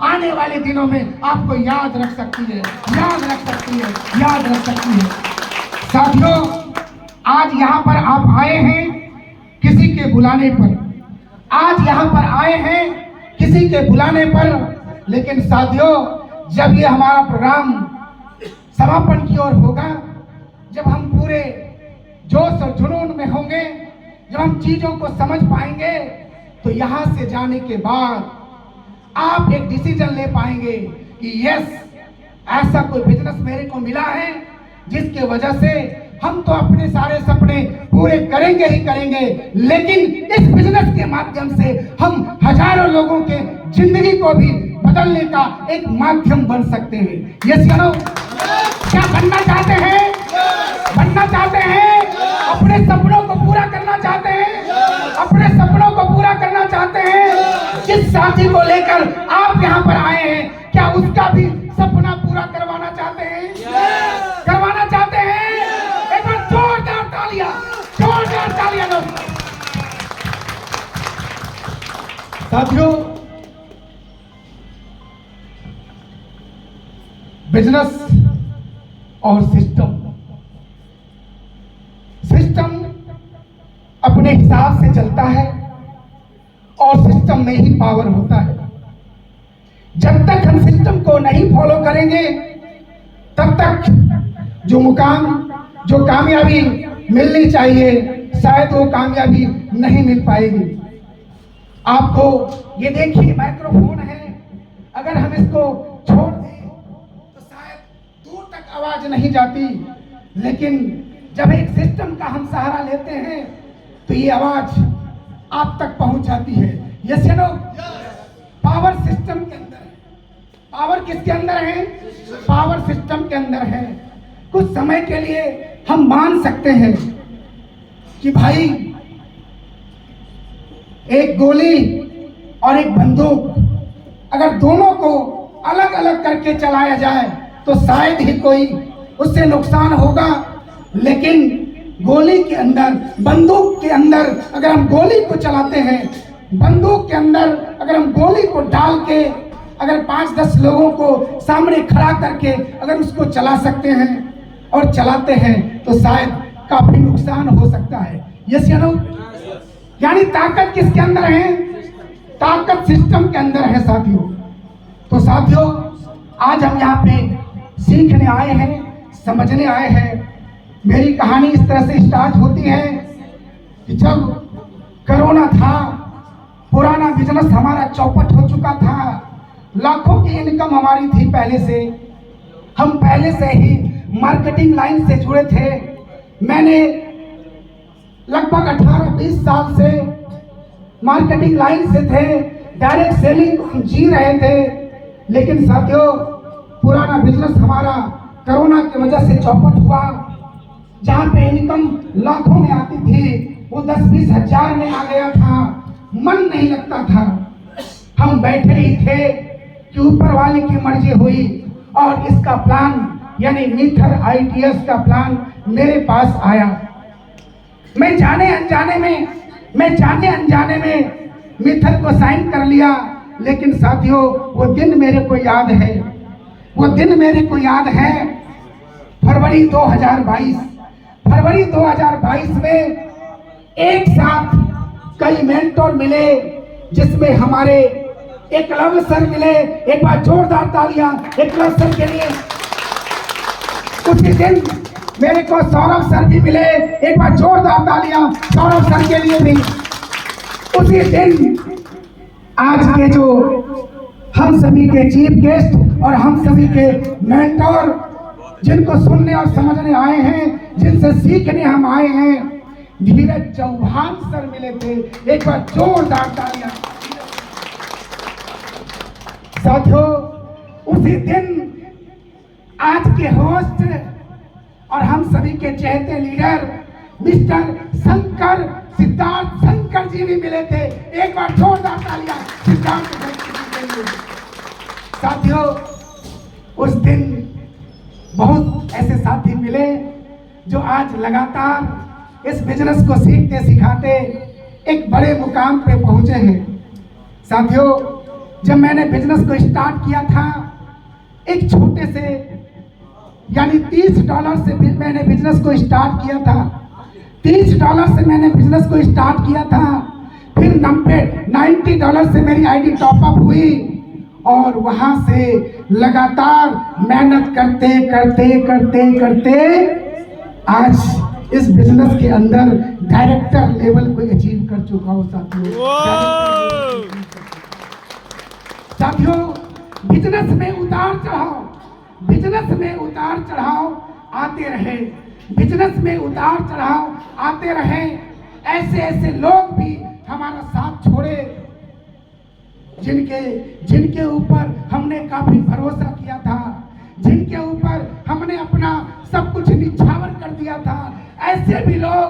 आने वाले दिनों में आपको याद रख सकती है, याद रख सकती है, याद रख सकती है। साथियों, आज यहाँ पर आप आए हैं किसी के बुलाने पर, आज यहाँ पर आए हैं किसी के बुलाने पर, लेकिन साथियों जब ये हमारा प्रोग्राम समापन की ओर होगा, जब हम पूरे जोश और जुनून में होंगे, जब हम चीजों को समझ पाएंगे, तो यहाँ से जाने के बाद आप एक डिसीजन ले पाएंगे कि यस, ऐसा कोई बिजनेस मेरे को मिला है जिसके वजह से हम तो अपने सारे सपने पूरे करेंगे ही करेंगे, लेकिन इस बिजनेस के माध्यम से हम हजारों लोगों के जिंदगी को भी बदलने का एक माध्यम बन सकते हैं। यस या नो? क्या बनना चाहते हैं? बनना चाहते हैं? अपने सपनों को पूरा करना चाहते हैं? अपने सपनों को पूरा करना चाहते हैं? जिस साथी को लेकर आप यहाँ पर आए हैं, क्या उसका भी सपना पूरा करवाना चाहते हैं? करवाना चाहते हैं? एक बार जोरदार तालियां, जोरदार तालियां दो। साथियों, बिजनेस और सिस्टम अपने हिसाब से चलता है और सिस्टम में ही पावर होता है। जब तक हम सिस्टम को नहीं फॉलो करेंगे, तब तक जो मुकाम, जो कामयाबी मिलनी चाहिए, शायद वो कामयाबी नहीं मिल पाएगी। आपको ये देखिए, माइक्रोफोन है, अगर हम इसको छोड़ दें तो शायद दूर तक आवाज नहीं जाती, लेकिन जब एक सिस्टम का हम सहारा लेते हैं तो ये आवाज आप तक पहुंच जाती है। यस या नो? पावर सिस्टम के अंदर है। पावर किसके अंदर है? पावर सिस्टम के अंदर है। कुछ समय के लिए हम मान सकते हैं कि भाई एक गोली और एक बंदूक अगर दोनों को अलग अलग करके चलाया जाए तो शायद ही कोई उससे नुकसान होगा, लेकिन गोली के अंदर, बंदूक के अंदर अगर हम गोली को चलाते हैं, बंदूक के अंदर अगर हम गोली को डाल के अगर 5-10 लोगों को सामने खड़ा करके अगर उसको चला सकते हैं और चलाते हैं तो शायद काफी नुकसान हो सकता है। यस या नो? यानी ताकत किसके अंदर है? ताकत सिस्टम के अंदर है साथियों। तो साथियों, आज हम यहाँ पे सीखने आए हैं, समझने आए हैं। मेरी कहानी इस तरह से स्टार्ट होती है कि जब कोरोना था, पुराना बिजनेस हमारा चौपट हो चुका था, लाखों की इनकम हमारी थी पहले से, हम पहले से ही मार्केटिंग लाइन से जुड़े थे। मैंने लगभग 18-20 साल से मार्केटिंग लाइन से थे, डायरेक्ट सेलिंग हम जी रहे थे, लेकिन साथियों पुराना बिजनेस हमारा कोरोना की वजह से चौपट हुआ। जहाँ पे इनकम लाखों में आती थी, वो 10-20 हजार में आ गया था, मन नहीं लगता था। हम बैठे ही थे कि ऊपर वाले की मर्जी हुई और इसका प्लान यानी मीथर ITS का प्लान मेरे पास आया। मैं जाने अनजाने में मीथर को साइन कर लिया, लेकिन साथियों वो दिन मेरे को याद है, वो दिन मेरे को याद है। फरवरी 2022 में एक साथ कई मेंटोर मिले, जिसमें हमारे एकलव्य सर मिले। एक बार जोरदार तालियां एकलव्य सर के लिए। उसी दिन मेरे को सौरभ सर भी मिले, एक बार जोरदार तालियां सौरभ सर के लिए भी। उसी दिन आज के जो हम सभी के चीफ गेस्ट और हम सभी के मेंटोर, जिनको सुनने और समझने आए हैं, जिनसे सीखने हम आए हैं, धीरज चौहान सर मिले थे। एक बार जोरदार तालियां। साथियों, उसी दिन आज के होस्ट और हम सभी के चहेते लीडर मिस्टर शंकर, सिद्धार्थ शंकर जी भी मिले थे। एक बार जोरदार तालियां सिद्धार्थ के लिए। साथियों, उस दिन बहुत ऐसे साथी मिले जो आज लगातार इस बिजनेस को सीखते सिखाते एक बड़े मुकाम पे पहुंचे हैं। साथियों, जब मैंने बिजनेस को स्टार्ट किया था, एक छोटे से यानी $30 से मैंने बिजनेस को स्टार्ट किया था। $30 से मैंने बिजनेस को स्टार्ट किया था। फिर $90 से मेरी आईडी टॉपअप हुई और वहां से लगातार मेहनत करते करते करते करते आज इस बिजनेस के अंदर डायरेक्टर लेवल को अचीव कर चुका हूं साथियों। बिजनेस में उतार चढ़ाव आते रहे, बिजनेस में उतार चढ़ाव आते रहे। ऐसे लोग भी हमारा साथ छोड़े जिनके ऊपर हमने काफी भरोसा किया था, जिनके ऊपर हमने अपना सब कुछ निछावर कर दिया था। ऐसे भी लोग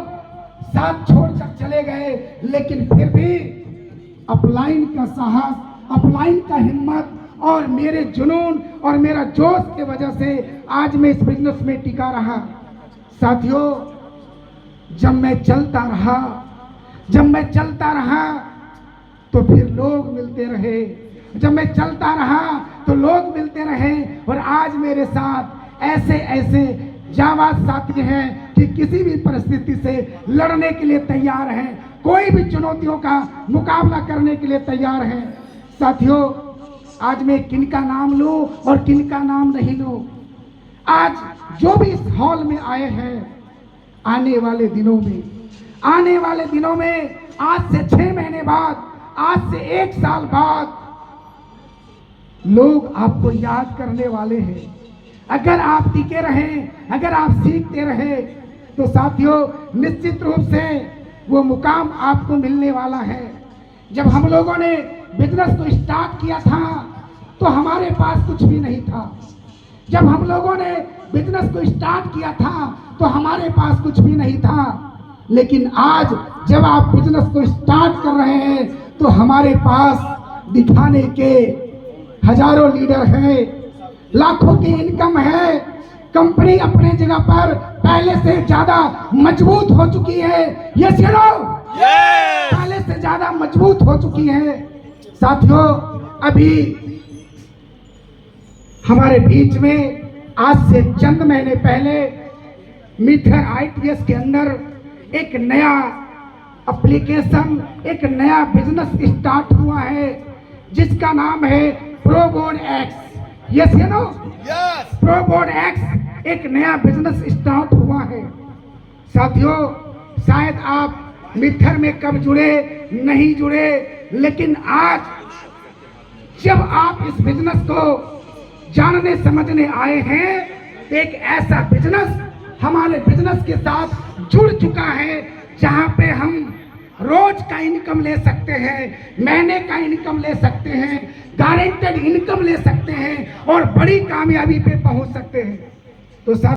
साथ छोड़कर चले गए, लेकिन फिर भी अपलाइन का साहस, अपलाइन का हिम्मत और मेरे जुनून और मेरा जोश की वजह से आज मैं इस बिजनेस में टिका रहा। साथियों, जब मैं चलता रहा तो फिर लोग मिलते रहे, जब मैं चलता रहा तो लोग मिलते रहे। और आज मेरे साथ ऐसे जाबाज साथी हैं कि किसी भी परिस्थिति से लड़ने के लिए तैयार हैं, कोई भी चुनौतियों का मुकाबला करने के लिए तैयार हैं। साथियों, आज मैं किनका नाम लूं और किनका नाम नहीं लूं, आज जो भी इस हॉल में आए हैं, आने वाले दिनों में आज से 6 महीने बाद, आज से 1 साल बाद लोग आपको याद करने वाले हैं। अगर आप टिके रहें, अगर आप सीखते रहे तो साथियों निश्चित रूप से वो मुकाम आपको मिलने वाला है। जब हम लोगों ने बिजनेस को स्टार्ट किया था तो हमारे पास कुछ भी नहीं था। जब हम लोगों ने बिजनेस को स्टार्ट किया था तो हमारे पास कुछ भी नहीं था। लेकिन आज जब आप बिजनेस को स्टार्ट कर रहे हैं तो हमारे पास दिखाने के हजारों लीडर हैं, लाखों की इनकम है। कंपनी अपने जगह पर पहले से ज्यादा मजबूत हो चुकी है। ये पहले से ज्यादा मजबूत हो चुकी है। साथियों, अभी हमारे बीच में आज से चंद महीने पहले मीथर ITS के अंदर एक नया एप्लीकेशन, एक नया बिजनेस स्टार्ट हुआ है जिसका नाम है Proboard X. Yes you know, Proboard X एक नया बिजनेस स्टार्ट हुआ है। साथियों, शायद आप मीथर में कब जुड़े, नहीं जुड़े, लेकिन आज जब आप इस बिजनेस को जानने समझने आए हैं तो एक ऐसा बिजनेस हमारे बिजनेस के साथ जुड़ चुका है जहां पे हम रोज का इनकम ले सकते हैं, महीने का इनकम ले सकते हैं, गारंटेड इनकम ले सकते हैं और बड़ी कामयाबी पे पहुंच सकते हैं। तो